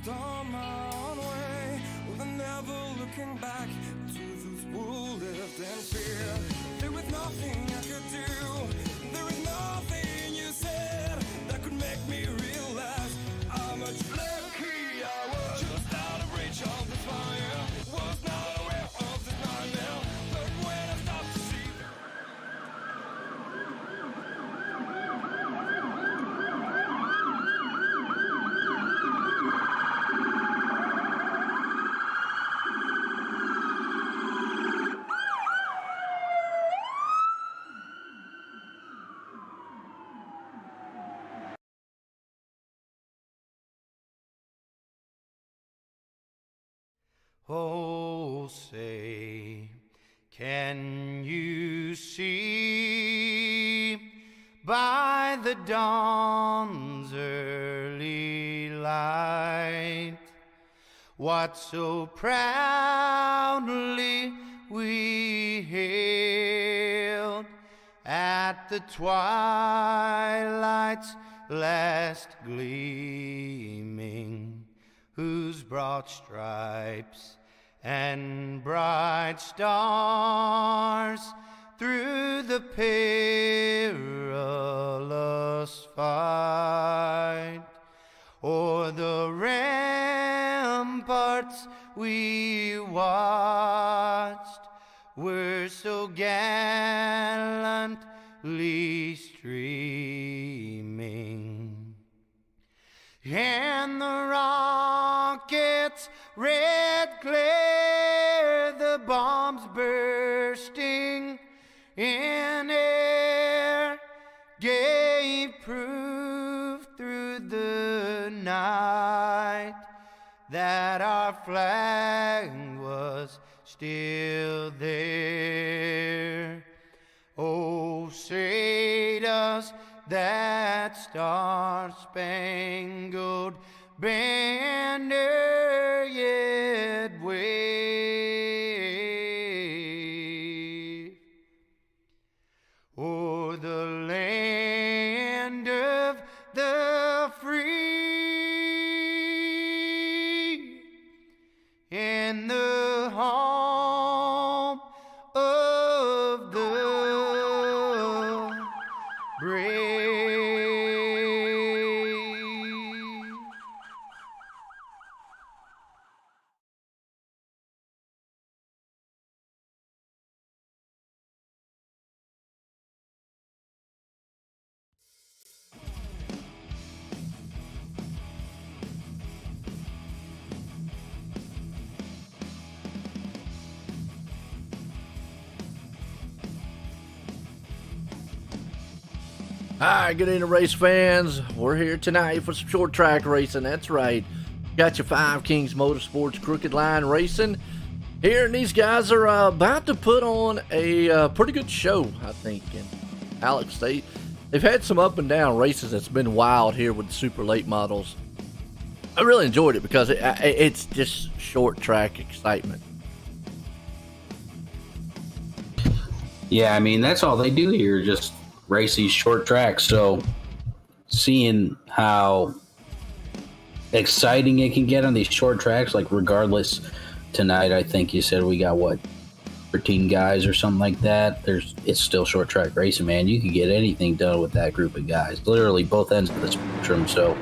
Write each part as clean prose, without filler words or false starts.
just on my own way, with never looking back to those who lived in fear. There was nothing I could do, there was nothing you said that could make me realize how much lucky I was. Just out of reach of this fire, was not aware of this nightmare, but when I stopped to see. Oh, say, can you see by the dawn's early light what so proudly we hailed at the twilight's last gleaming, whose broad stripes and bright stars through the perilous fight o'er the ramparts we watched were so gallantly streaming, and the rockets' red glare, the bombs bursting in air, gave proof through the night that our flag was still there. Oh, say does that star-spangled banner yet wave o'er the land of the free and the home of the brave? Hi, good evening, race fans. We're here tonight for some short track racing. That's right. Got your Five Kings Motorsports Crooked Line Racing here, and these guys are about to put on a pretty good show, I think. And Alex, they've had some up and down races that's been wild here with the super late models. I really enjoyed it because it's just short track excitement. Yeah, I mean, that's all they do here, just race these short tracks. So seeing how exciting it can get on these short tracks, like regardless, tonight I think you said we got 13 guys or something like that. It's still short track racing, man. You can get anything done with that group of guys, literally both ends of the spectrum. So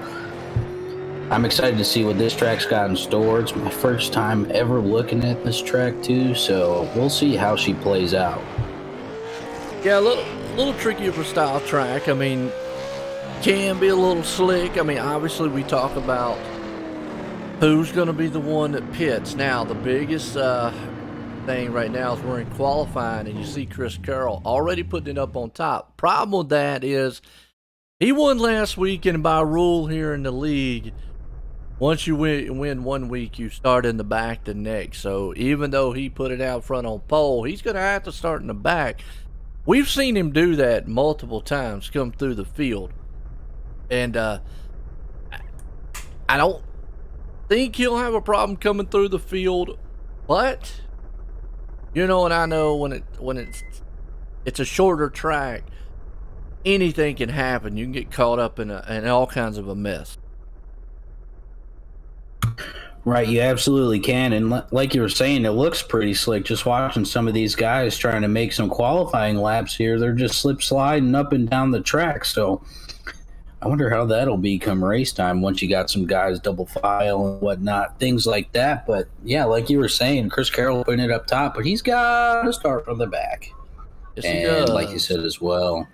I'm excited to see what this track's got in store. It's my first time ever looking at this track too, so we'll see how she plays out. Yeah, a little tricky of a style track. I mean, can be a little slick. I mean, obviously we talk about who's going to be the one that pits. Now, the biggest thing right now is we're in qualifying, and you see Chris Carroll already putting it up on top. Problem with that is he won last week, and by rule here in the league, once you win 1 week, you start in the back the next. So even though he put it out front on pole, he's going to have to start in the back. We've seen him do that multiple times, come through the field. And I don't think he'll have a problem coming through the field, but you know, and I know when it's a shorter track, anything can happen. You can get caught up in all kinds of a mess. Right, you absolutely can. And like you were saying, it looks pretty slick. Just watching some of these guys trying to make some qualifying laps here, they're just slip sliding up and down the track. So I wonder how that'll be come race time once you got some guys double file and whatnot, things like that. But yeah, like you were saying, Chris Carroll putting it up top, but he's got to start from the back. Yes, he And does. like you said as well,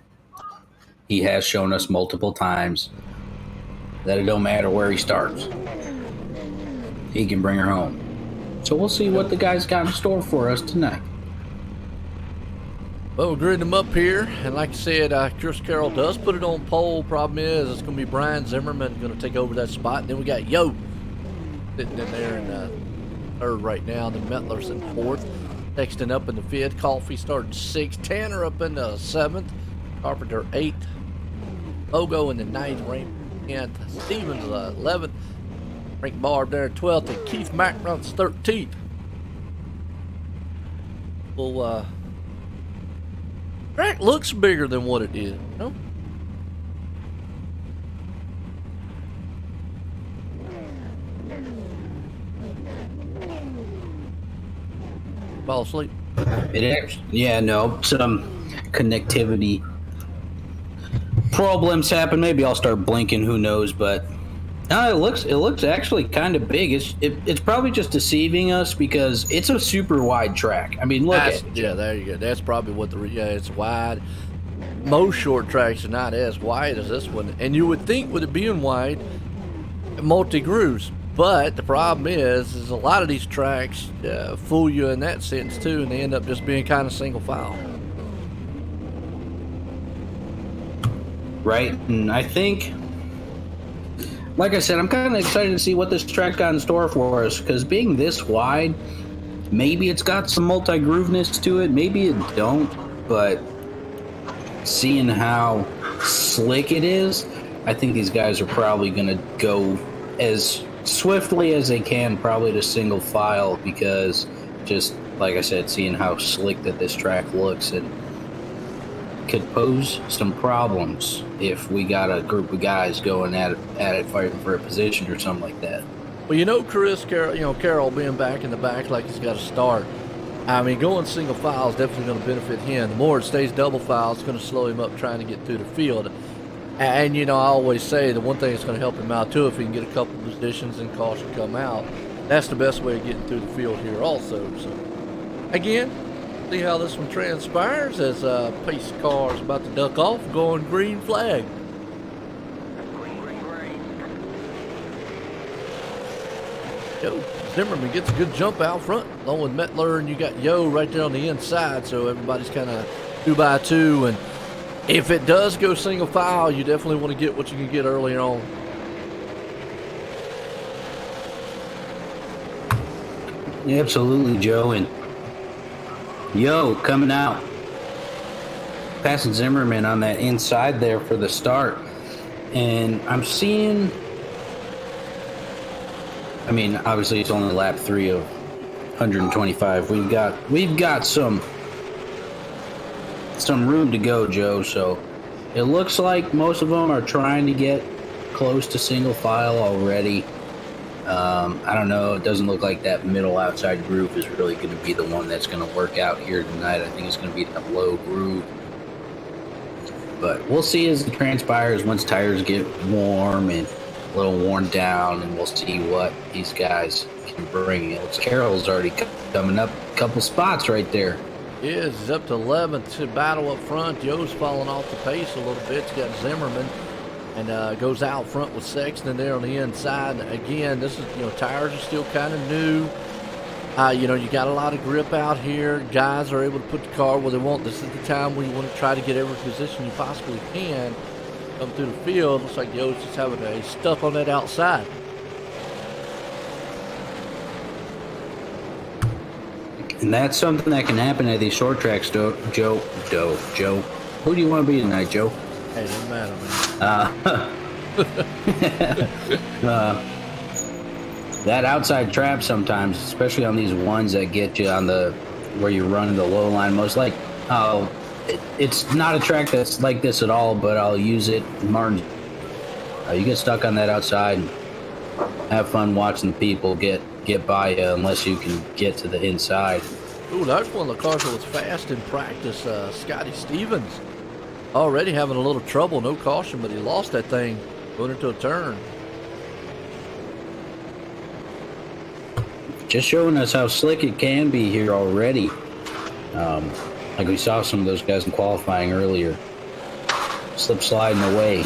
he has shown us multiple times that it don't matter where he starts. He can bring her home. So we'll see what the guy's got in store for us tonight. Well, we're gridding them up here, and like I said, Chris Carroll does put it on pole. Problem is, it's going to be Brian Zimmerman going to take over that spot. And then we got Yo sitting in there in third right now. Then Mettler's in fourth. Sexton up in the fifth. Coffey starting sixth. Tanner up in the seventh. Carpenter eighth. Bogo in the ninth. Rain 10th. Stevens 11th. Frank Barb there 12th. And Keith Mack runs 13th. Well, track looks bigger than what it is, you know? Fall asleep. It is. Yeah, no, some connectivity problems happen. Maybe I'll start blinking. Who knows? But no, it looks actually kind of big. It's probably just deceiving us because it's a super wide track. I mean, look at it. Yeah, there you go. That's probably what it's wide. Most short tracks are not as wide as this one, and you would think with it being wide, multi grooves. But the problem is a lot of these tracks fool you in that sense too, and they end up just being kind of single file. Right, and I think, like I said, I'm kind of excited to see what this track got in store for us, because being this wide, maybe it's got some multi-grooveness to it, maybe it don't, but seeing how slick it is, I think these guys are probably going to go as swiftly as they can, probably to single file, because just, like I said, seeing how slick that this track looks, and could pose some problems if we got a group of guys going at it fighting for a position or something like that. Well, Carroll being back in the back like he's got to start. I mean, going single file is definitely going to benefit him. The more it stays double file, it's going to slow him up trying to get through the field. And, I always say the one thing that's going to help him out, too, if he can get a couple positions and caution come out, that's the best way of getting through the field here also. So, again, see how this one transpires as pace car is about to duck off, going green flag. Yo, Zimmerman gets a good jump out front, along with Mettler, and you got Yo right there on the inside, so everybody's kind of 2 by 2, and if it does go single file, you definitely want to get what you can get earlier on. Yeah, absolutely, Joe. And Yo coming out, passing Zimmerman on that inside there for the start. And I'm seeing, I mean, obviously it's only lap 3 of 125. We've got some room to go, Joe. So it looks like most of them are trying to get close to single file already. I don't know. It doesn't look like that middle outside groove is really going to be the one that's going to work out here tonight. I think it's going to be that low groove. But we'll see as it transpires once tires get warm and a little worn down, and we'll see what these guys can bring. Carroll's already coming up a couple spots right there. He's up to 11th to battle up front. Yo's falling off the pace a little bit. He's got Zimmerman and goes out front with Sexton there on the inside. Again, this is, tires are still kind of new. You got a lot of grip out here. Guys are able to put the car where they want. This is the time where you want to try to get every position you possibly can. Come through the field. Looks like Yo's just having a stuck on that outside. And that's something that can happen at these short tracks, Joe. Who do you want to be tonight, Joe? Hey, it doesn't matter, man. That outside trap sometimes, especially on these ones that get you on where you're running the low line, most like, it's not a track that's like this at all, but I'll use it. Martin, you get stuck on that outside, have fun watching the people get by you unless you can get to the inside. Ooh, that's one of the cars that was fast in practice. Scotty Stevens already having a little trouble. No caution, but he lost that thing going into a turn. Just showing us how slick it can be here already. Like we saw some of those guys in qualifying earlier. Slip sliding away.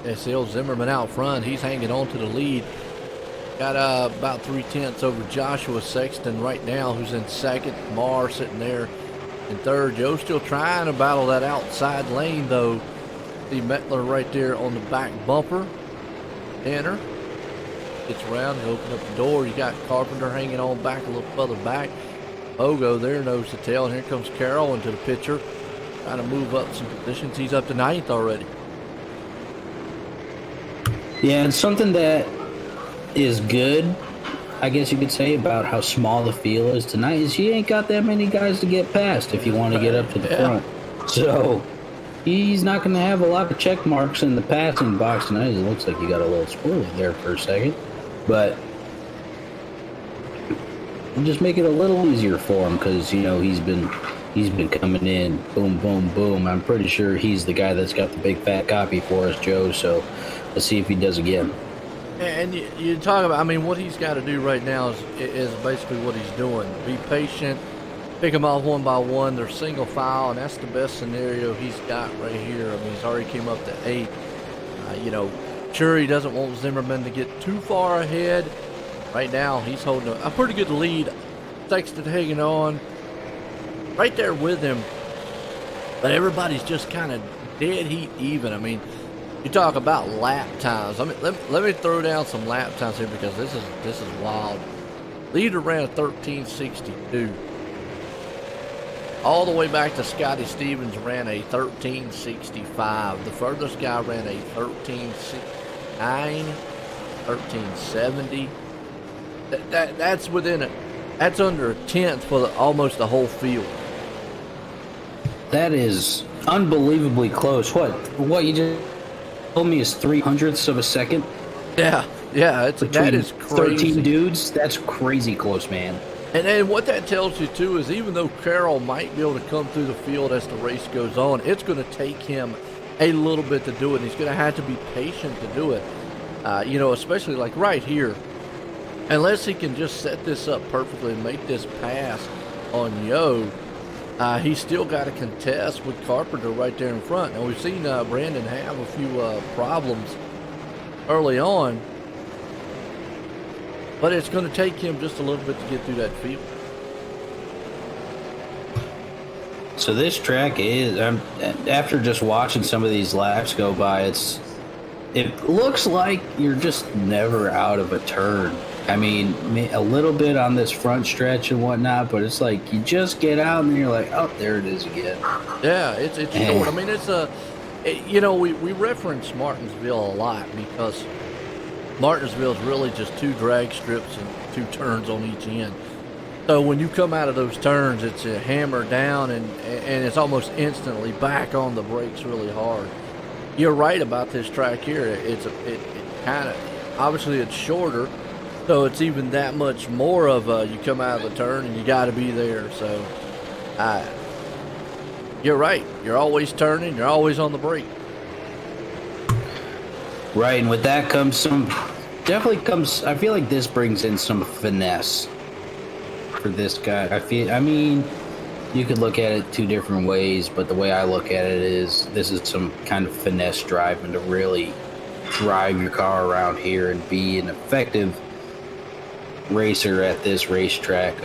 It's the old Zimmerman out front. He's hanging on to the lead. Got about 3/10 over Joshua Sexton right now, who's in second. Marr sitting there in third. Joe's still trying to battle that outside lane, though. See Mettler right there on the back bumper. Tanner gets around and opens up the door. You got Carpenter hanging on back a little further back. Bogo there knows the tail, and here comes Carroll into the picture, trying to move up some positions. He's up to 9th already. Yeah, and something that is good, I guess you could say, about how small the field is tonight is you ain't got that many guys to get past if you want to get up to the front. So he's not going to have a lot of check marks in the passing box tonight. It looks like you got a little squirrely there for a second, but just make it a little easier for him because, you know, he's been coming in boom, boom, boom. I'm pretty sure he's the guy that's got the big fat copy for us, Joe. So let's see if he does again. And you talk about, I mean, what he's got to do right now is basically what he's doing. Be patient, pick them off one by one. They're single file, and that's the best scenario he's got right here. I mean, he's already came up to 8th. You know, sure, he doesn't want Zimmerman to get too far ahead. Right now, he's holding a pretty good lead. Sexton hanging on right there with him. But everybody's just kind of dead heat even. I mean, you talk about lap times. I mean, let me throw down some lap times here because this is wild. Leader ran a 13:62. All the way back to Scotty Stevens ran a 13:65. The furthest guy ran a 13:69, 13:70. That's within it. That's under a 10th for almost the whole field. That is unbelievably close. What you just told me is 300ths of a second? Yeah, that is crazy. 13 dudes? That's crazy close, man. And what that tells you, too, is even though Carroll might be able to come through the field as the race goes on, it's going to take him a little bit to do it. And he's going to have to be patient to do it. You know, especially like right here. Unless he can just set this up perfectly and make this pass on Yo, he's still got to contest with Carpenter right there in front. Now, we've seen Brandon have a few problems early on, but it's going to take him just a little bit to get through that field. So this track is, after just watching some of these laps go by, it looks like you're just never out of a turn. I mean, a little bit on this front stretch and whatnot, but it's like you just get out and you're like, oh, there it is again. Yeah, it's short. I mean, you know, we reference Martinsville a lot because Martinsville is really just 2 drag strips and 2 turns on each end. So when you come out of those turns, it's a hammer down and it's almost instantly back on the brakes really hard. You're right about this track here. It kind of, obviously it's shorter, so it's even that much more of you come out of the turn and you got to be there. So you're right. You're always turning. You're always on the brake. Right, and with that comes I feel like this brings in some finesse for this guy. I mean, you could look at it 2 different ways, but the way I look at it is this is some kind of finesse driving to really drive your car around here and be an effective racer at this racetrack.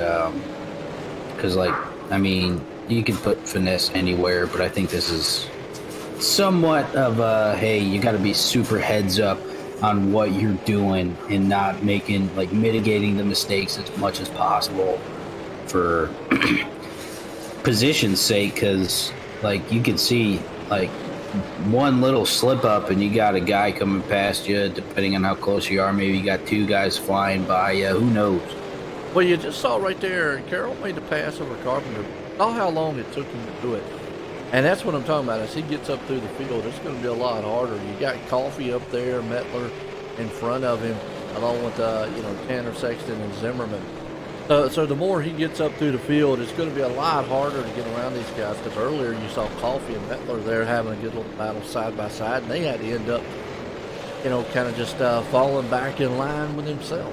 Because, like, I mean, you can put finesse anywhere, but I think this is somewhat of a, hey, you got to be super heads up on what you're doing and not mitigating the mistakes as much as possible for position's sake, because like you can see like one little slip up and you got a guy coming past you, depending on how close you are. Maybe you got 2 guys flying by you, who knows. Well, you just saw right there, Carroll made the pass over Carpenter. Saw how long it took him to do it. And that's what I'm talking about. As he gets up through the field, it's going to be a lot harder. You got Coffey up there, Mettler, in front of him, along with Tanner, Sexton, and Zimmerman. So the more he gets up through the field, it's going to be a lot harder to get around these guys, because earlier you saw Coffee and Mettler there having a good little battle side by side, and they had to end up, kind of just falling back in line with himself.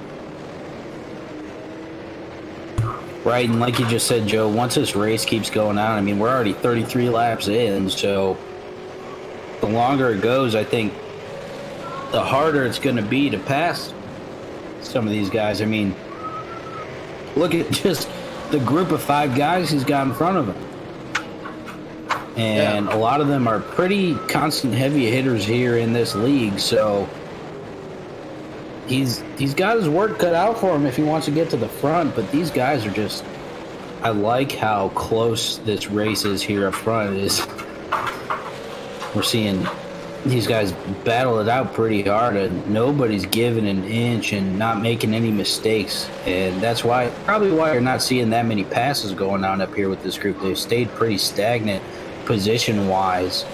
Right, and like you just said, Joe, once this race keeps going on, I mean, we're already 33 laps in, so the longer it goes, I think the harder it's going to be to pass some of these guys. I mean, look at just the group of 5 guys he's got in front of him. And a lot of them are pretty constant heavy hitters here in this league, so he's got his work cut out for him if he wants to get to the front. But these guys are just, I like how close this race is here up front. We're seeing these guys battle it out pretty hard, and nobody's giving an inch and not making any mistakes. And that's probably why you're not seeing that many passes going on up here with this group. They've stayed pretty stagnant position wise.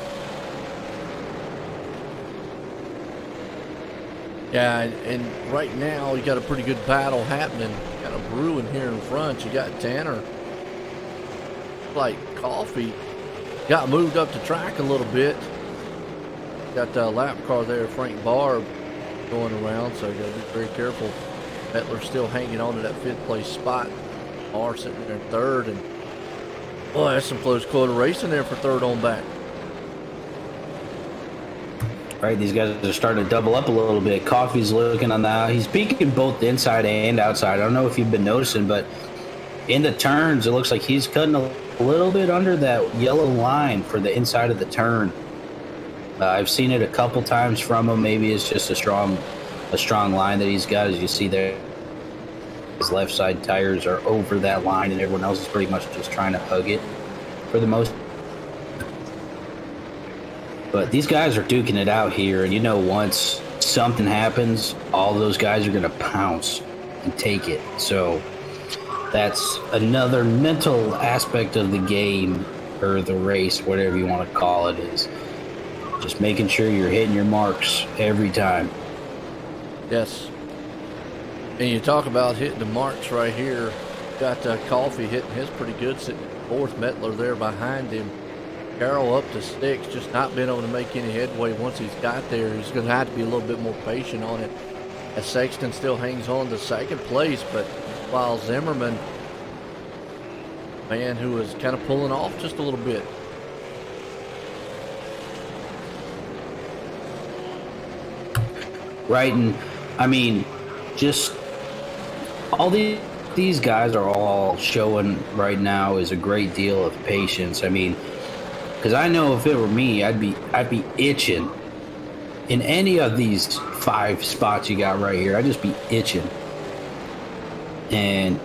Yeah, and right now you got a pretty good battle happening, kind of brewing here in front. You got Tanner, like Coffee, got moved up the track a little bit. Got the lap car there, Frank Barr, going around, so you got to be very careful. Mettler's still hanging on to that 5th place spot. Barr sitting there in 3rd, and boy, that's some close quarter racing there for 3rd on back. Right, these guys are starting to double up a little bit. Coffee's looking on that. He's peeking both inside and outside. I don't know if you've been noticing, but in the turns, it looks like he's cutting a little bit under that yellow line for the inside of the turn. I've seen it a couple times from him. Maybe it's just a strong line that he's got. As you see there, his left side tires are over that line, and everyone else is pretty much just trying to hug it for the most. But these guys are duking it out here, and once something happens, all those guys are going to pounce and take it. So that's another mental aspect of the game, or the race, whatever you want to call it, is just making sure you're hitting your marks every time. Yes. And you talk about hitting the marks right here. Got Coffee hitting his pretty good, sitting in 4th. Mettler there behind him. Carroll up to 6th, just not been able to make any headway once he's got there. He's going to have to be a little bit more patient on it, as Sexton still hangs on to 2nd place. But while Zimmerman, man, who is kind of pulling off just a little bit. Right, and I mean, just all these guys are all showing right now is a great deal of patience. I mean, because I know if it were me, I'd be itching in any of these 5 spots you got right here. I'd just be itching, and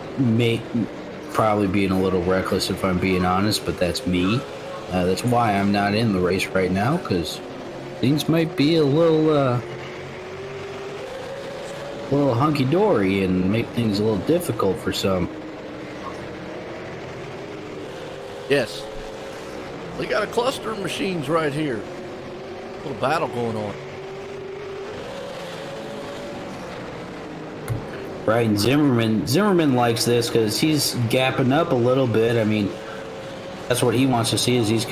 probably being a little reckless if I'm being honest, but that's me. That's why I'm not in the race right now, because things might be a little hunky-dory and make things a little difficult for some. Yes. They got a cluster of machines right here. A little battle going on. Right, and Zimmerman likes this because he's gapping up a little bit. I mean, that's what he wants to see, is these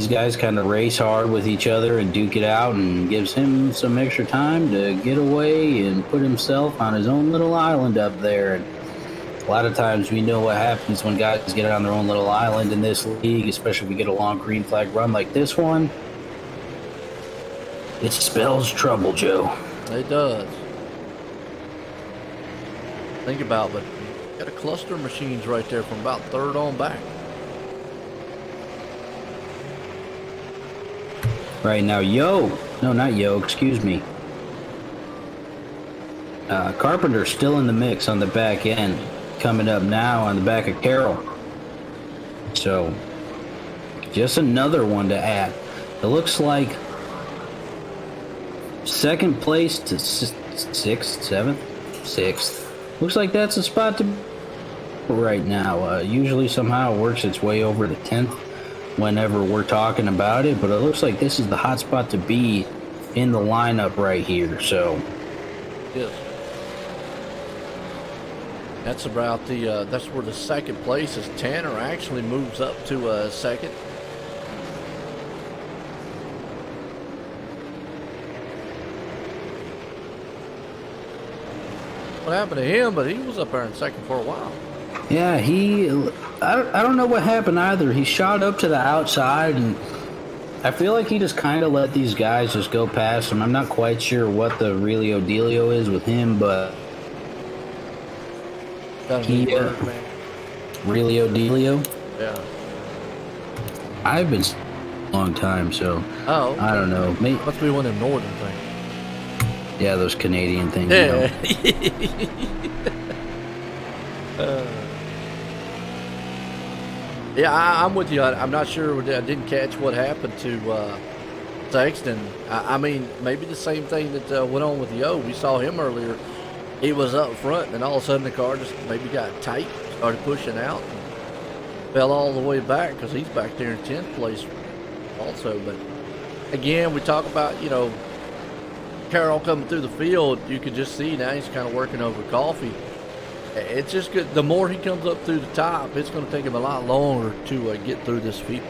guys kind of race hard with each other and duke it out, and gives him some extra time to get away and put himself on his own little island up there. And a lot of times we know what happens when guys get on their own little island in this league, especially if we get a long green flag run like this one. It spells trouble, Joe. It does. Think about it. Got a cluster of machines right there from about 3rd on back. Right now, excuse me. Carpenter's still in the mix on the back end. Coming up now on the back of Carroll. So, just another one to add. It looks like 2nd place to 6th, 7th, 6th. Looks like that's a spot to right now. Usually somehow it works its way over to 10th whenever we're talking about it, but it looks like this is the hot spot to be in the lineup right here. So Yes. That's about the, that's where the second place is. Tanner actually moves up to second. What happened to him? But he was up there in second for a while. Yeah, I don't know what happened either. He shot up to the outside, and I feel like he just kind of let these guys just go past him. I'm not quite sure what the realio dealio is with him, but he realio dealio. Yeah. I've been a long time, so Oh, okay. I don't know. Maybe, Must be one of them northern things. yeah, those Canadian things. Yeah. Yeah, I'm with you. I'm not sure. I didn't catch what happened to Sexton. I mean, maybe the same thing that went on with Yo. We saw him earlier. He was up front, and all of a sudden the car just maybe got tight, started pushing out, and fell all the way back because he's back there in 10th place also. But again, we talk about, you know, Carroll coming through the field. You could just see now he's kind of working over coffee. It's just good. The more he comes up through the top, it's going to take him a lot longer to get through this field.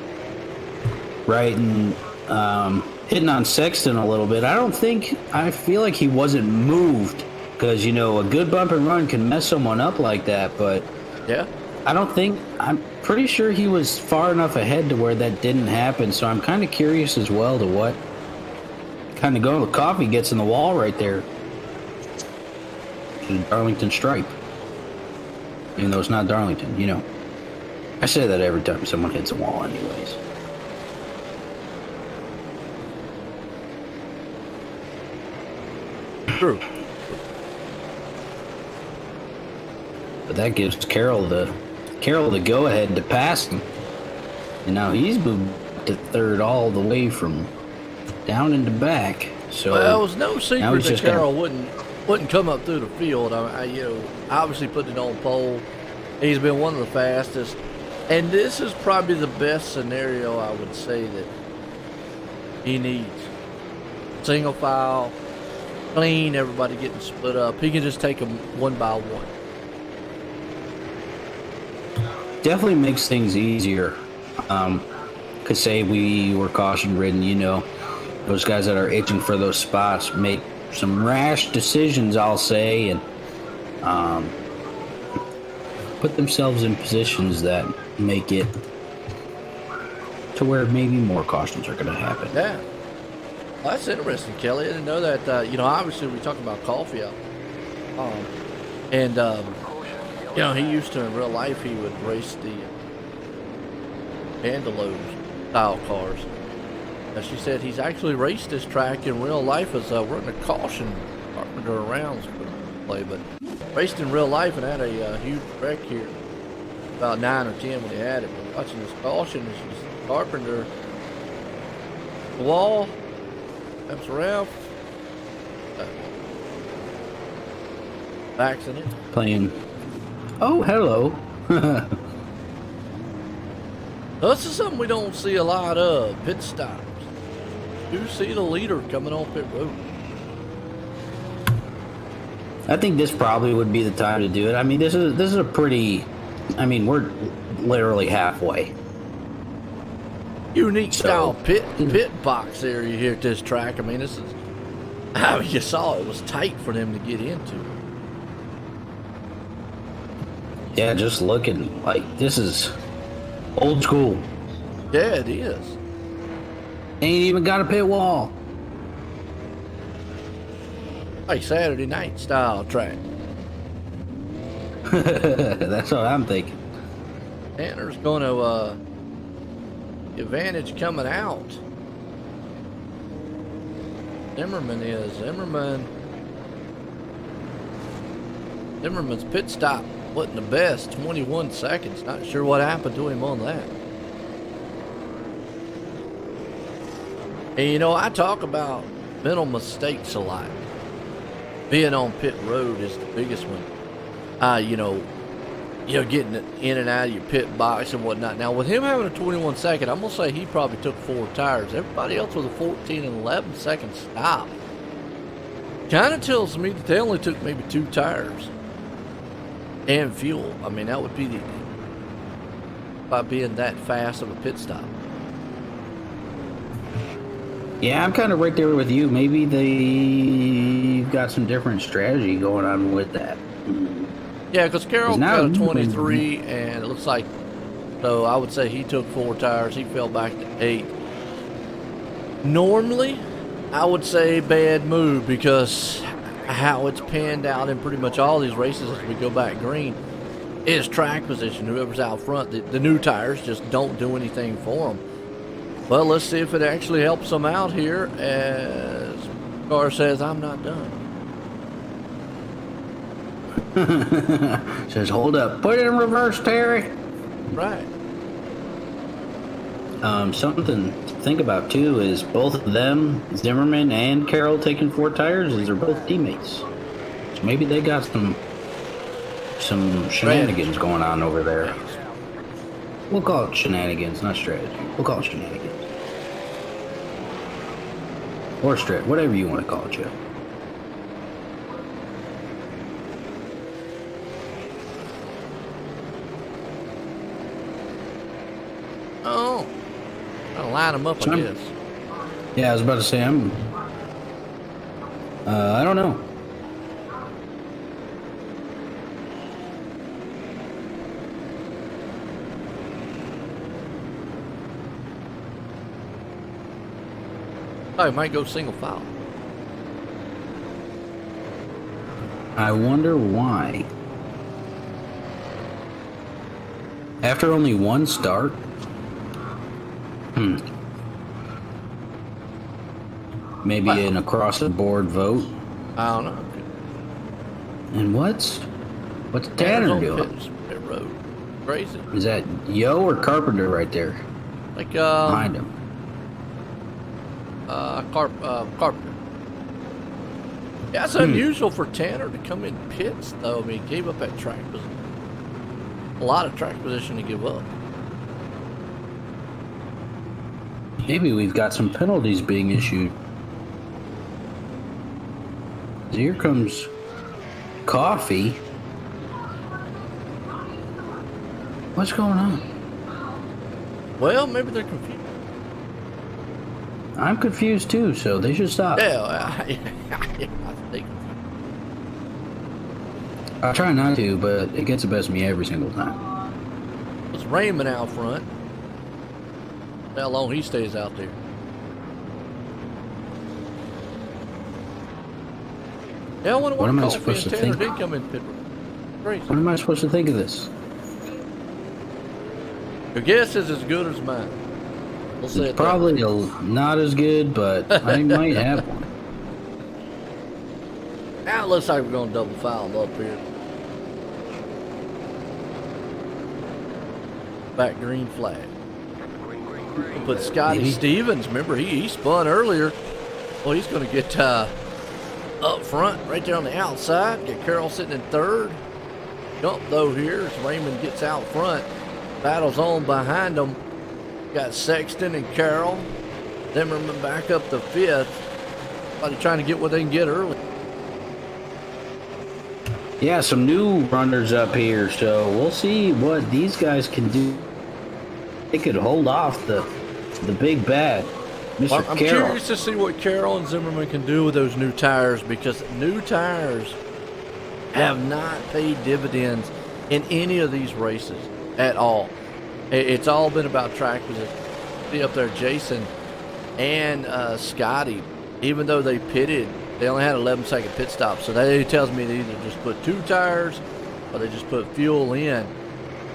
Right, and hitting on Sexton a little bit. I feel like he wasn't moved because, you know, a good bump and run can mess someone up like that. But Yeah. I'm pretty sure he was far enough ahead to where that didn't happen. So I'm kind of curious as well to what kind of going with coffee gets in the wall right there. The Darlington stripe. Even though it's not Darlington, you know. I say that every time someone hits a wall anyways. True. But that gives Carroll the go-ahead to pass him. And now he's moved to third all the way from down into back. So Well, it was no secret that just Carroll wouldn't come up through the field. You know, obviously putting it on pole. He's been one of the fastest. And this is probably the best scenario, I would say, that he needs. Single file, clean, everybody getting split up. He can just take them one by one. definitely makes things easier. Could say we were caution ridden, you know, those guys that are itching for those spots make some rash decisions, I'll say, and put themselves in positions that make it to where maybe more cautions are going to happen. Yeah. Well, that's interesting, Kelly. I didn't know that. You know, obviously we talk about coffee out. And you know, he used to, in real life, he would race the Vandelos style cars. As she said, he's actually raced this track in real life as running a caution Carpenter around play, but raced in real life and had a huge wreck here. About 9 or 10 when he had it. But watching this caution, is Carpenter, the wall, comes around, backs in it. Playing. Oh, hello. This is something we don't see a lot of, pit stops. You see the leader coming on pit road. I think this probably would be the time to do it. I mean, this is a pretty. I mean, we're literally halfway. Unique style pit box area here at this track. I mean, this is. I mean, you saw it was tight for them to get into. Yeah, just looking like this is old school. Yeah, it is. Ain't even got a pit wall. Like Saturday night style track. That's what I'm thinking. Tanner's going to advantage coming out. Zimmerman is. Zimmerman's pit stop wasn't the best. 21 seconds. Not sure what happened to him on that. And you know, I talk about mental mistakes a lot. Being on pit road is the biggest one. You know, getting in and out of your pit box and whatnot. Now, with him having a 21 second, I'm going to say he probably took 4 tires. Everybody else with a 14 and 11 second stop. kind of tells me that they only took maybe 2 tires and fuel. I mean, that would be by being that fast of a pit stop. Yeah, I'm kind of right there with you. Maybe they've got some different strategy going on with that. Yeah, because Carroll now- got a 23, and it looks like, so I would say he took 4 tires. He fell back to 8. Normally, I would say bad move, because how it's panned out in pretty much all these races as we go back green is track position. Whoever's out front, the new tires just don't do anything for them. Well, let's see if it actually helps them out here, as Car says, I'm not done. Says, hold up. Put it in reverse, Terry. Right. Something to think about, too, is both of them, Zimmerman and Carroll, taking 4 tires, is they're both teammates. So maybe they got some shenanigans going on over there. We'll call it shenanigans, not strategy. We'll call it shenanigans. Or strat, whatever you want to call it, Joe. Oh. I'll line them up, I guess. Yeah, I was about to say, I don't know. I might go single file. I wonder why. After only one start? Maybe an across-the-board vote? I don't know. And what's Tanner doing? Pit road. Crazy. Is that Yo or Carpenter right there Like, behind him? Carpenter. Yeah, it's unusual for Tanner to come in pits, though. I mean, he gave up that track position. A lot of track position to give up. Maybe we've got some penalties being issued. Here comes Coffee. What's going on? Well, maybe they're confused. I'm confused too, so they should stop. Yeah, I think. I try not to, but it gets the best of me every single time. It's Raymond out front. How long he stays out there. Yeah, I wonder What am I Coffee supposed and to Tanner think? did come in pit road. Crazy. What am I supposed to think of this? Your guess is as good as mine. We'll say It's probably not as good, but I might have one. Now it looks like we're going to double foul them up here. Back green flag. We'll put Scotty Maybe. Stevens. Remember, he spun earlier. Well, he's going to get up front, right there on the outside. Get Carroll sitting in third. Jump though here as Raymond gets out front. Battles on behind them. Got Sexton and Carroll. Zimmerman back up to 5th. Somebody trying to get what they can get early. Yeah, some new runners up here, so we'll see what these guys can do. They could hold off the big bad, Mr. I'm Carroll. curious to see what Carroll and Zimmerman can do with those new tires, because new tires have not paid dividends in any of these races at all. It's all been about track position. See up there, Jason and Scotty, even though they pitted, they only had 11-second pit stop. So that tells me they either just put 2 tires or they just put fuel in.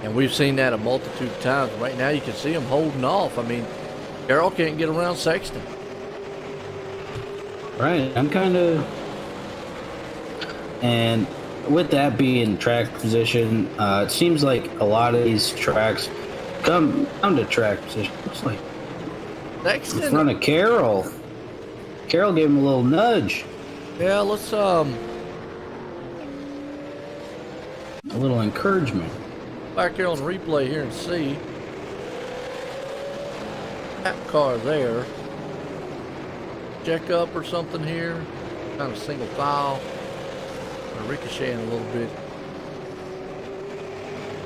And we've seen that a multitude of times. Right now you can see them holding off. I mean, Carroll can't get around Sexton. Right, I'm kind of... And with that being track position, it seems like a lot of these tracks come to track position. Looks like Sexton. in front of Carroll. Carroll gave him a little nudge. Yeah, let's A little encouragement. back here on replay here and see. That car there. Check up or something here. kind of single file. Ricocheting a little bit.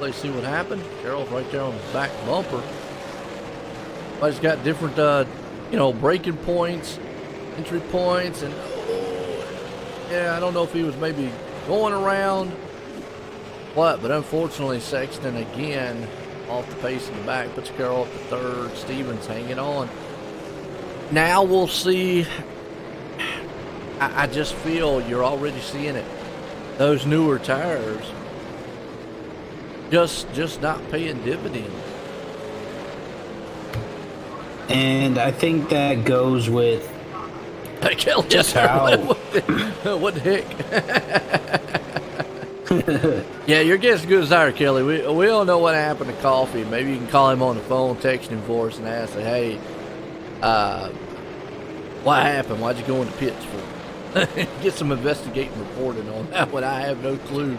Let's see what happened. Carroll's right there on the back bumper. Everybody's got different, braking points, entry points, and I don't know if he was maybe going around what, but unfortunately Sexton again off the pace in the back, puts Carroll up to third. Stevens hanging on. Now we'll see. I just feel you're already seeing it. Those newer tires just not paying dividends. And I think that goes with Kelly, just how. What the heck? Yeah, your guess is as good as ours, Kelly. We don't know what happened to Coffee. Maybe you can call him on the phone, text him for us, and ask him, hey, what happened? Why'd you go in the pits for? Get some investigating reporting on that one. I have no clue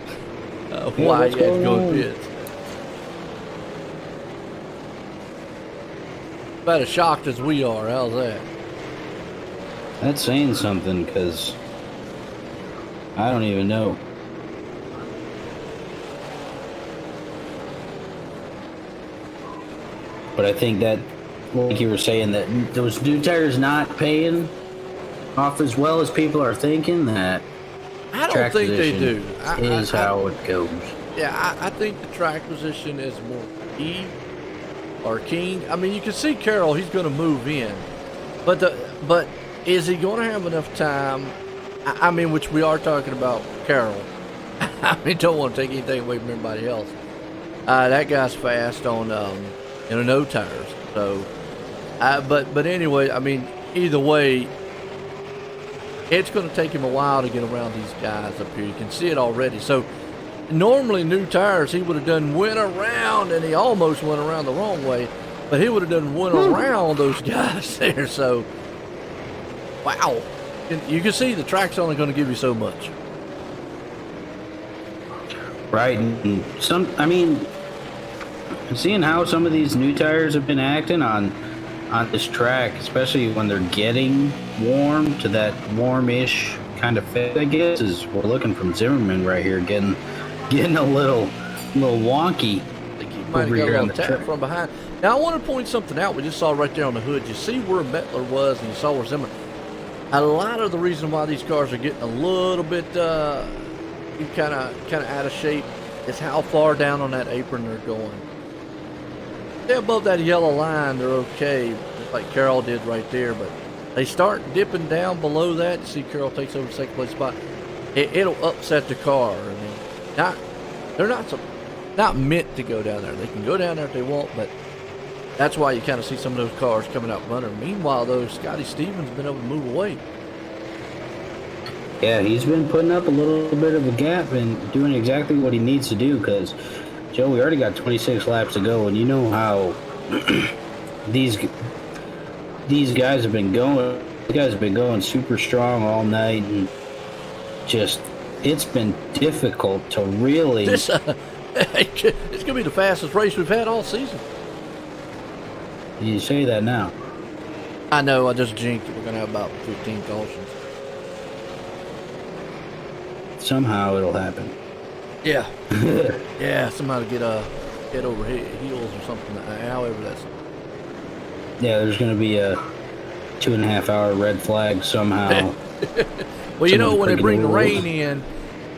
why you had to go in pits. About as shocked as we are. How's that? That's saying something, because I don't even know. But I think that, like you were saying, that those new tires not paying off as well as people are thinking, that I don't think they do. Is how it goes. Yeah, I think the track position is more key or king. I mean, you can see Carroll, he's going to move in. But is he going to have enough time? I mean, which we are talking about Carroll. I mean, don't want to take anything away from everybody else. That guy's fast on no tires. So, but anyway, I mean, either way, it's going to take him a while to get around these guys up here. You can see it already. So normally new tires, he would have went around, and he almost went around the wrong way, but he would have went around those guys there. So, wow. You can see the track's only going to give you so much. Right. And seeing how some of these new tires have been acting on this track, especially when they're getting warm to that warmish kind of fit, I guess, is we're looking from Zimmerman right here, getting a little wonky. I think he might have got a little tap from behind. Now I want to point something out. We just saw right there on the hood. You see where Mettler was, and you saw where Zimmerman. A lot of the reason why these cars are getting a little bit kind of out of shape is how far down on that apron they're going. They're above that yellow line, they're okay, just like Carroll did right there, but they start dipping down below that. You see Carroll takes over the second place spot. It'll upset the car. I mean, they're not meant to go down there. They can go down there if they want, but that's why you kind of see some of those cars coming out running. Meanwhile, though, Scotty Stevens has been able to move away. Yeah, he's been putting up a little bit of a gap and doing exactly what he needs to do, because Joe, we already got 26 laps to go, and you know how these guys have been going. These guys have been going super strong all night, and just it's been difficult to really. It's going to be the fastest race we've had all season. You say that now. I know. I just jinxed it. We're going to have about 15 cautions. Somehow it'll happen. Yeah. Yeah, somehow to get head over heels or something. However that's. Yeah, there's going to be a 2.5 hour red flag somehow. Well, you know, when they bring the rain in,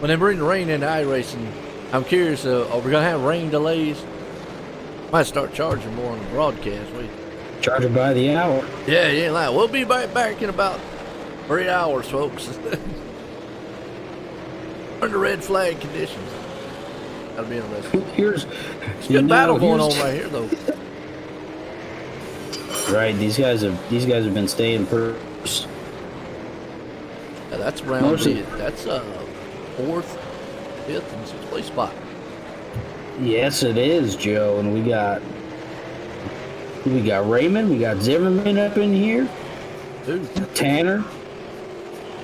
to iRacing, I'm curious, are we going to have rain delays? Might start charging more on the broadcast. Charge it by the hour. Yeah, you ain't lying. We'll be back in about 3 hours, folks. Under red flag conditions. That'll be interesting. It's a good battle going on right here, though. Right, these guys have been staying first. Yeah, that's round that's fourth, fifth, and sixth place spot. Yes, it is, Joe. And we got Raymond, we got Zimmerman up in here. Dude. Tanner.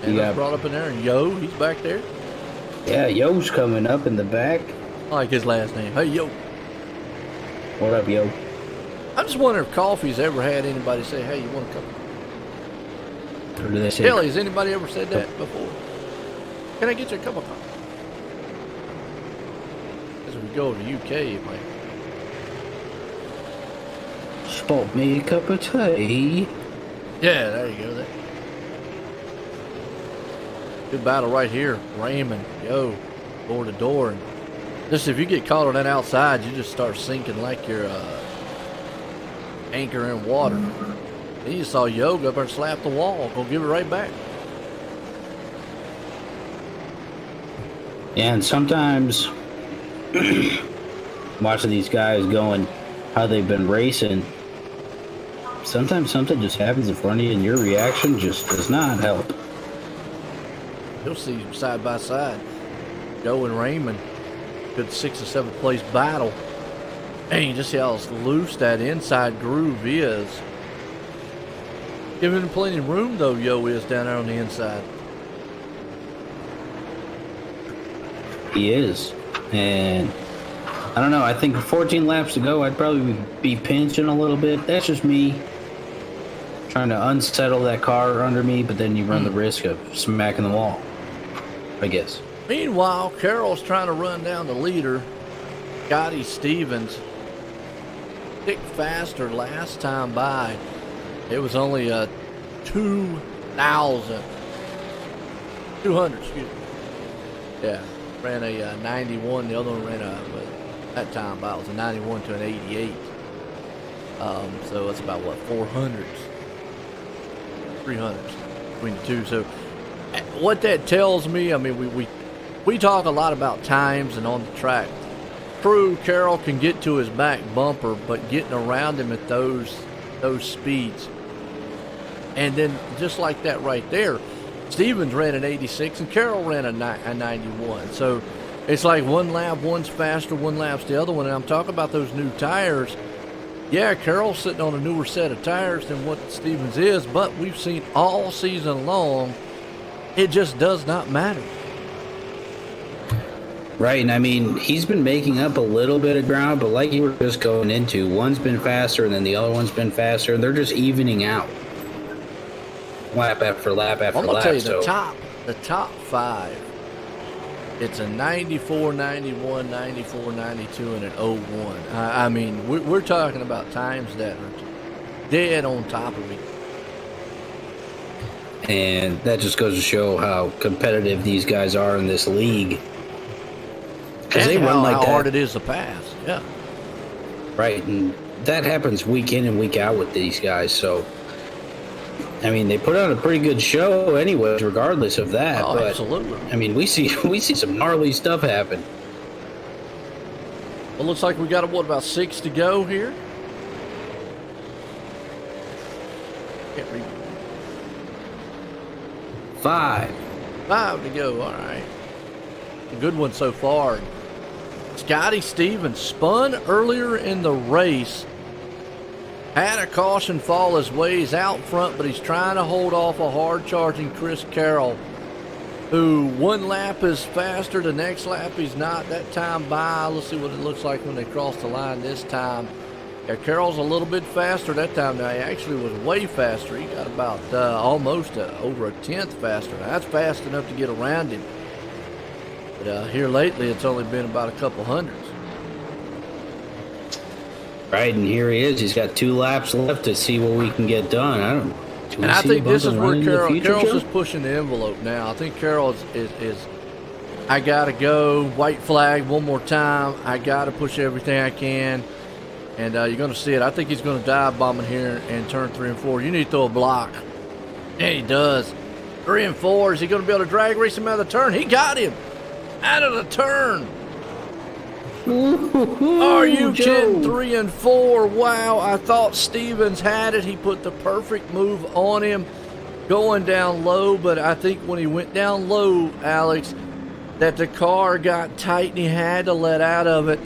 And got brought up in there, and Yo, he's back there. Yeah, Yo's coming up in the back. I like his last name. Hey, Yo. What up, Yo? I'm just wondering if Coffee's ever had anybody say, hey, you want to come? Or do they say? Kelly, has anybody ever said that before? Can I get you a cup of coffee? As we go to UK, it might. Spot me a cup of tea. Yeah, there you go. There. Good battle right here. Raymond, yo, door to door. And just if you get caught on that outside, you just start sinking like you're anchor in water. Then you saw Yo go up there and slap the wall. Go give it right back. Yeah, and sometimes watching these guys going, how they've been racing, sometimes something just happens in front of you and your reaction just does not help. You'll see them side by side. Joe and Raymond, good 6th or 7th place battle. And you just see how loose that inside groove is. Giving him plenty of room, though, Yo is down there on the inside. He is. And I don't know, I think 14 laps to go, I'd probably be pinching a little bit. That's just me trying to unsettle that car under me, but then you run the risk of smacking the wall, I guess. Meanwhile, Carroll's trying to run down the leader, Scotty Stevens. Ticked faster last time by. It was only a 200, excuse me. Yeah, ran a 91. The other one ran that time by, it was a 91 to an 88. So it's about, what, 400s? 300s between the two. So what that tells me, I mean, we talk a lot about times and on the track. True, Carroll can get to his back bumper, but getting around him at those speeds. And then just like that right there, Stevens ran an 86 and Carroll ran a 91. So it's like one lap, one's faster, one lap's the other one. And I'm talking about those new tires. Yeah, Carroll's sitting on a newer set of tires than what Stevens is, but we've seen all season long, it just does not matter. Right, and I mean, he's been making up a little bit of ground, but like you were just going into, one's been faster and then the other one's been faster, and they're just evening out. Lap after lap after lap. I'm going to tell you, the top 5, it's a 94, 91, 94, 92, and an 01. I mean, we're talking about times that are dead on top of me. And that just goes to show how competitive these guys are in this league. Because they run like how hard it is to pass, yeah. Right, and that happens week in and week out with these guys, so I mean, they put on a pretty good show anyways, regardless of that. Oh, but, absolutely. I mean, we see some gnarly stuff happen. Well, looks like we got, what, about 6 to go here? Can't read. 5. 5 to go, all right. A good one so far. Scotty Stevens spun earlier in the race. Had a caution fall his way. He's out front, but he's trying to hold off a hard-charging Chris Carroll, who one lap is faster, the next lap he's not. That time by, let's see what it looks like when they cross the line this time. Yeah, Carroll's a little bit faster that time. Now, he actually was way faster. He got about almost over a tenth faster. Now, that's fast enough to get around him. But here lately, it's only been about a couple hundreds. Right, and here he is. He's got 2 laps left to see what we can get done. I think this is where Carroll's just pushing the envelope now. I think Carroll is I got to go, white flag one more time. I got to push everything I can. And you're going to see it. I think he's going to dive bombing here in turn 3 and 4. You need to throw a block. And he does. 3 and 4. Is he going to be able to drag race him out of the turn? He got him out of the turn. Are you kidding? 3 and 4. Wow, I thought Stevens had it. He put the perfect move on him going down low, but I think when he went down low, Alex, that the car got tight and he had to let out of it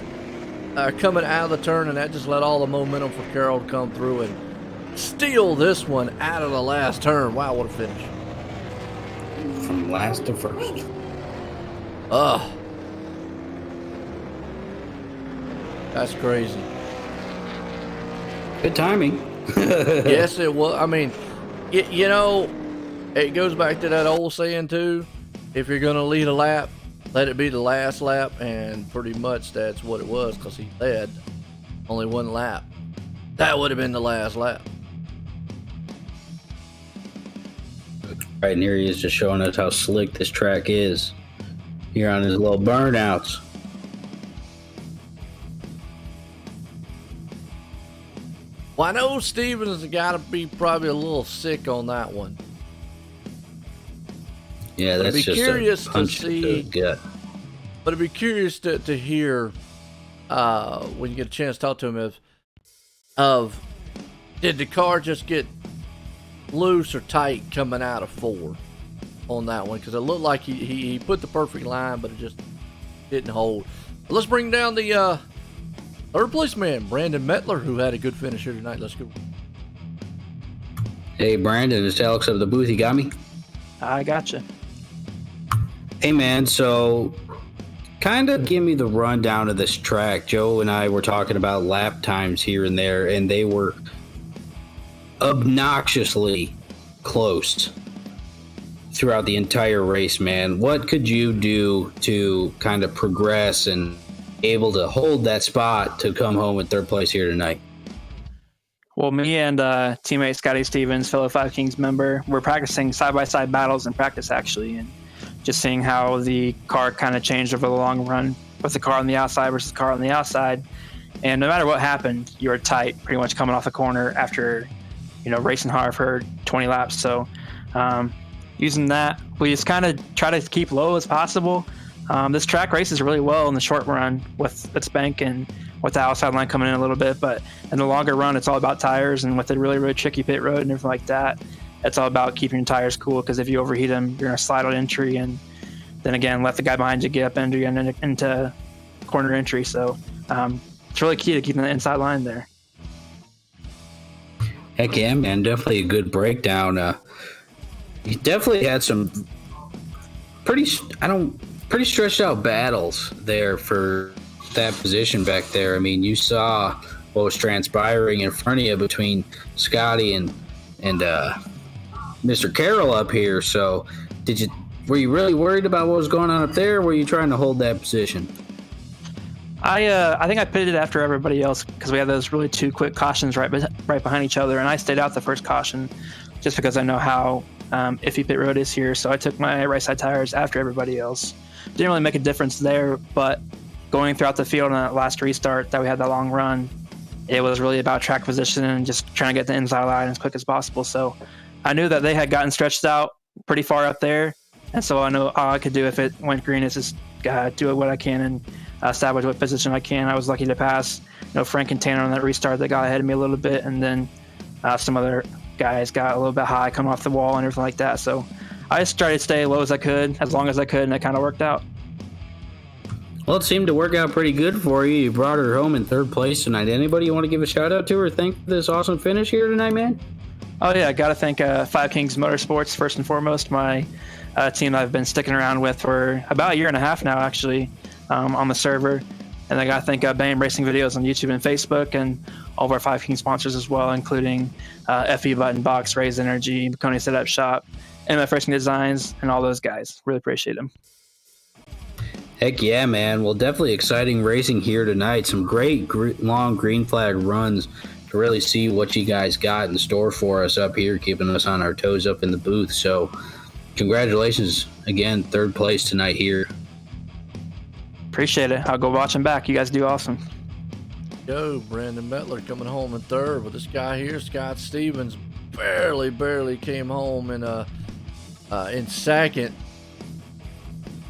coming out of the turn, and that just let all the momentum for Carroll to come through and steal this one out of the last turn. Wow, what a finish. From last to first. That's crazy. Good timing. Yes, it was. I mean, you know, it goes back to that old saying too. If you're gonna lead a lap, let it be the last lap, and pretty much that's what it was because he led only one lap. That would have been the last lap. Right, and here he is just showing us how slick this track is here on his little burnouts. Well, I know Stevens has got to be probably a little sick on that one. Yeah, that's just curious a punch to see, to the gut. But I'd be curious to hear when you get a chance to talk to him did the car just get loose or tight coming out of 4 on that one? Because it looked like he put the perfect line, but it just didn't hold. But let's bring down the third place man, Brandon Mettler, who had a good finish here tonight. Let's go. Hey, Brandon, it's Alex of the booth. You got me? I gotcha. Hey, man, so kind of give me the rundown of this track. Joe and I were talking about lap times here and there, and they were obnoxiously close throughout the entire race, man. What could you do to kind of progress and able to hold that spot to come home in third place here tonight? Well, me and teammate Scotty Stevens, fellow Five Kings member, we're practicing side-by-side battles in practice, actually, and just seeing how the car kind of changed over the long run with the car on the outside versus the car on the outside. And no matter what happened, you were tight pretty much coming off the corner after, racing hard for 20 laps. So using that, we just kind of try to keep low as possible. This track races really well in the short run with its bank and with the outside line coming in a little bit. But in the longer run, it's all about tires. And with a really, really tricky pit road and everything like that, it's all about keeping your tires cool, because if you overheat them, you're going to slide on entry, and then again, let the guy behind you get up into corner entry. So it's really key to keeping the inside line there. Heck yeah, man. Definitely a good breakdown. You definitely had some pretty stretched out battles there for that position back there. I mean, you saw what was transpiring in front of you between Scotty and Mr. Carroll up here. So were you really worried about what was going on up there, or were you trying to hold that position? I think I pitted after everybody else because we had those really 2 quick cautions right behind each other, and I stayed out the first caution just because I know how iffy pit road is here. So I took my right side tires after everybody else. Didn't really make a difference there, but going throughout the field on that last restart that we had that long run, it was really about track position and just trying to get the inside line as quick as possible. So I knew that they had gotten stretched out pretty far up there, and so I know all I could do if it went green is just do what I can and establish what position I can. I was lucky to pass Frank and Tanner on that restart that got ahead of me a little bit, and then some other guys got a little bit high coming off the wall and everything like that. So I just tried to stay low as I could, as long as I could, and it kind of worked out. Well, it seemed to work out pretty good for you. You brought her home in third place tonight. Anybody you want to give a shout out to or thank for this awesome finish here tonight, man? Oh yeah, I got to thank Five Kings Motorsports first and foremost, my team that I've been sticking around with for about a year and a half now, actually, on the server. And I got to thank BAM Racing Videos on YouTube and Facebook, and all of our Five Kings sponsors as well, including FE Button Box, Raise Energy, Coney Setup Shop, MF Racing Designs, and all those guys. Really appreciate them. Heck yeah, man. Well, definitely exciting racing here tonight. Some great long green flag runs to really see what you guys got in store for us up here, keeping us on our toes up in the booth. So congratulations again, third place tonight here. Appreciate it. I'll go watch them back. You guys do awesome. Yo, Brandon Mettler coming home in third, but this guy here, Scott Stevens, barely came home in second.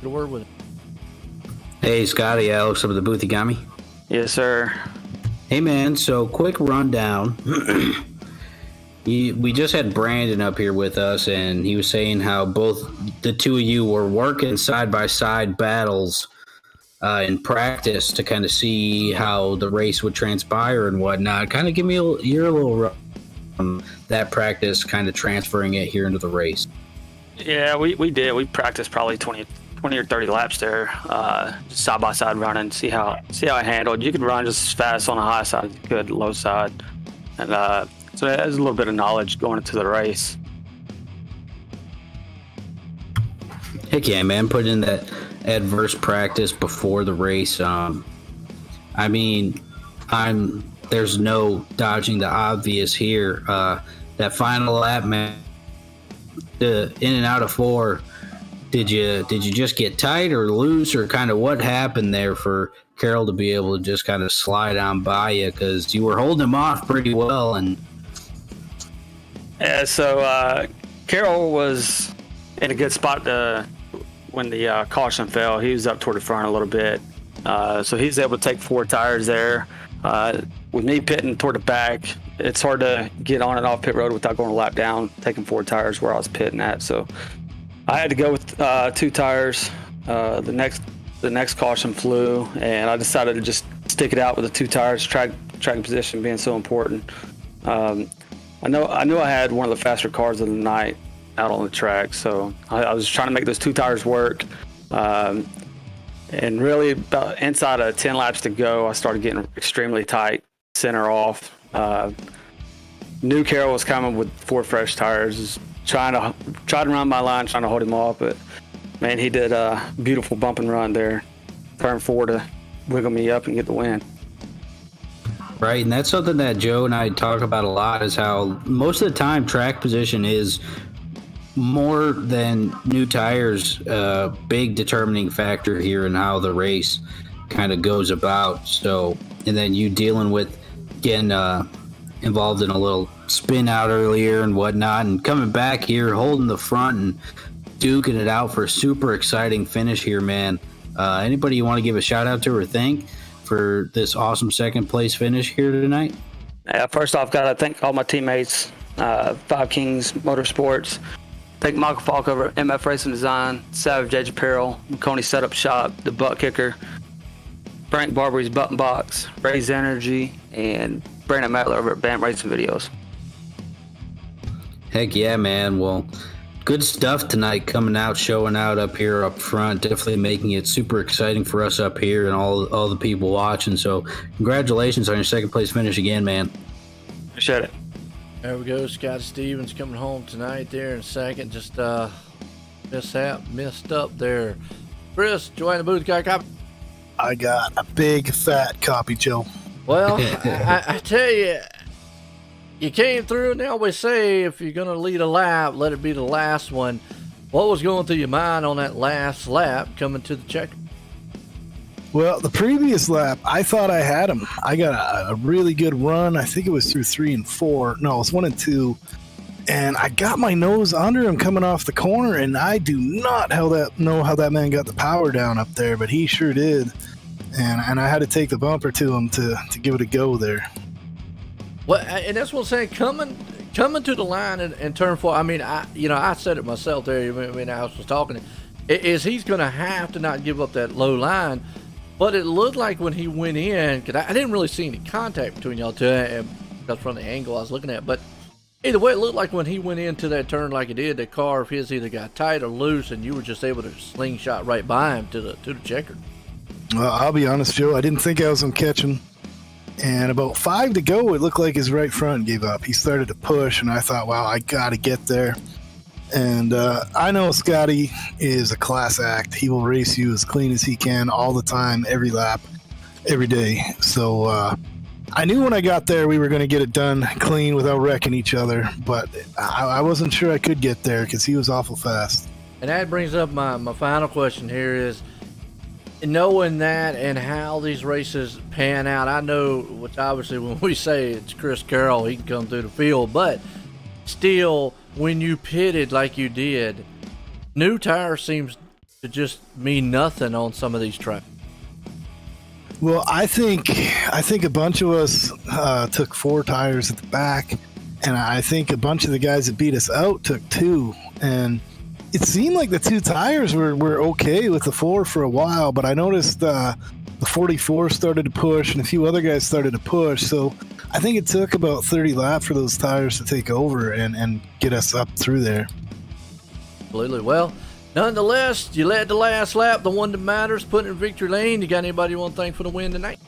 Good word with it. Hey, Scotty, Alex up at the booth. You got me? Yes, sir. Hey, man. So quick rundown. We just had Brandon up here with us, and he was saying how both the two of you were working side-by-side battles in practice to kind of see how the race would transpire and whatnot. Kind of give me your little that practice, kind of transferring it here into the race. Yeah, we did. We practiced probably 20 or 30 laps there, just side-by-side running, see how I handled. You could run just as fast on the high side as you could, low side. And so there's a little bit of knowledge going into the race. Heck yeah, man! Put in that adverse practice before the race. I mean, there's no dodging the obvious here. That final lap, man, the in and out of 4. Did you just get tight or loose, or kind of what happened there for Carroll to be able to just kind of slide on by you, because you were holding him off pretty well? And yeah, so Carroll was in a good spot when the caution fell. He was up toward the front a little bit, so he's able to take 4 tires there. With me pitting toward the back, it's hard to get on and off pit road without going a lap down, taking 4 tires where I was pitting at. So I had to go with 2 tires. The next caution flew, and I decided to just stick it out with the 2 tires. Track position being so important. I knew I had one of the faster cars of the night out on the track, so I was trying to make those 2 tires work. And really, about inside of 10 laps to go, I started getting extremely tight, center off. Knew Carroll was coming with 4 fresh tires. Just trying to run my line, trying to hold him off, but man, he did a beautiful bump and run there. Turn 4 to wiggle me up and get the win. right, and that's something that Joe and I talk about a lot, is how most of the time track position is more than new tires, big determining factor here in how the race kind of goes about. So, and then you dealing with getting involved in a little spin out earlier and whatnot, and coming back here, holding the front and duking it out for a super exciting finish here, man. Anybody you want to give a shout out to or thank for this awesome second place finish here tonight? First off, got to thank all my teammates, Five Kings Motorsports. Thank Michael Falk over at MF Racing Design, Savage Edge Apparel, Coney Setup Shop, The Butt Kicker, Frank Barbery's Button Box, Raise Energy, and Brandon Matler over at BAM Racing Videos. Heck yeah, man. Well, good stuff tonight, coming out, showing out up here up front, definitely making it super exciting for us up here and all the people watching. So congratulations on your second place finish again, man. Appreciate it. There we go. Scotty Stevens coming home tonight there in second. Just messed up there. Chris, join the booth. Got a copy? I got a big fat copy, Joe. Well, I tell you, you came through, and they always say if you're going to lead a lap, let it be the last one. What was going through your mind on that last lap coming to the checker? Well, the previous lap, I thought I had him. I got a really good run. I think it was through 3 and 4. No, it was 1 and 2. And I got my nose under him coming off the corner, and I do not know how that man got the power down up there, but he sure did. And I had to take the bumper to him to give it a go there. Well, and that's what I'm saying. Coming to the line and turn 4. I mean, I said it myself there when I was talking. Is he's going to have to not give up that low line? But it looked like when he went in, because I didn't really see any contact between y'all two, and that's from the angle I was looking at. But either way, it looked like when he went into that turn like he did, the car of his either got tight or loose, and you were just able to slingshot right by him to the checker. Well, I'll be honest, Joe. I didn't think I was going to catch him. And about 5 to go, it looked like his right front gave up. He started to push, and I thought, wow, I got to get there. And I know Scotty is a class act. He will race you as clean as he can all the time, every lap, every day. So I knew when I got there we were going to get it done clean without wrecking each other. But I wasn't sure I could get there because he was awful fast. And that brings up my final question here is, knowing that and how these races pan out, I know, which obviously when we say it's Chris Carroll, he can come through the field, but still, when you pitted like you did, new tire seems to just mean nothing on some of these tracks. Well, I think a bunch of us took 4 tires at the back, and I think a bunch of the guys that beat us out took 2, and it seemed like the 2 tires were okay with the 4 for a while, but I noticed the 44 started to push and a few other guys started to push. So I think it took about 30 laps for those tires to take over and get us up through there. Absolutely. Well, nonetheless, you led the last lap, the one that matters, put in victory lane. You got anybody you want to thank for the win tonight?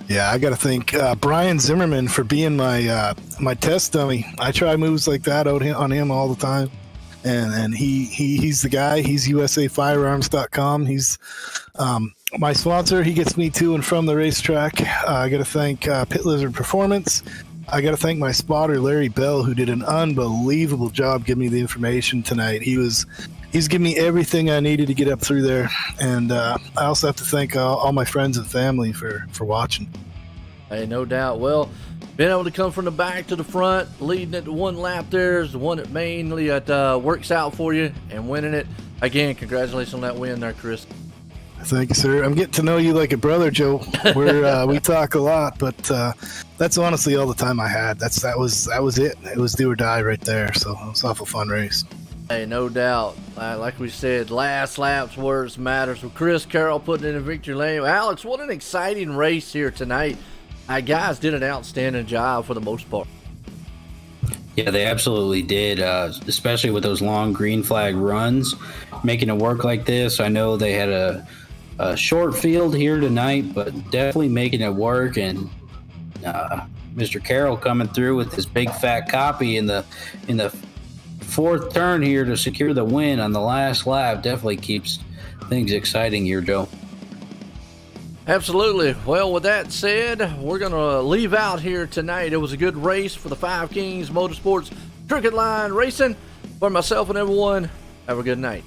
Yeah, I got to thank Brian Zimmerman for being my test dummy. I try moves like that out on him all the time. and he's the guy. He's USAFirearms.com. He's my sponsor. He gets me to and from the racetrack. I got to thank Pit Lizard Performance. I got to thank my spotter, Larry Bell, who did an unbelievable job giving me the information tonight. He's given me everything I needed to get up through there. And I also have to thank all my friends and family for watching. Hey, no doubt. Well, being able to come from the back to the front, leading it to one lap there is the one that mainly works out for you, and winning it. Again, congratulations on that win there, Chris. Thank you, sir. I'm getting to know you like a brother, Joe. We talk a lot, but that's honestly all the time I had. That was it. It was do or die right there. So it was an awful fun race. Hey, no doubt. Like we said, last laps words matters. With Chris Carroll putting in a victory lane. Alex, what an exciting race here tonight. Guys did an outstanding job for the most part. Yeah, they absolutely did, especially with those long green flag runs, making it work like this. I know they had a short field here tonight, but definitely making it work. And Mr. Carroll coming through with his big fat copy in the fourth turn here to secure the win on the last lap definitely keeps things exciting here, Joe. Absolutely. Well, with that said, we're going to leave out here tonight. It was a good race for the Five Kings Motorsports Crooked Line Racing. For myself and everyone, have a good night.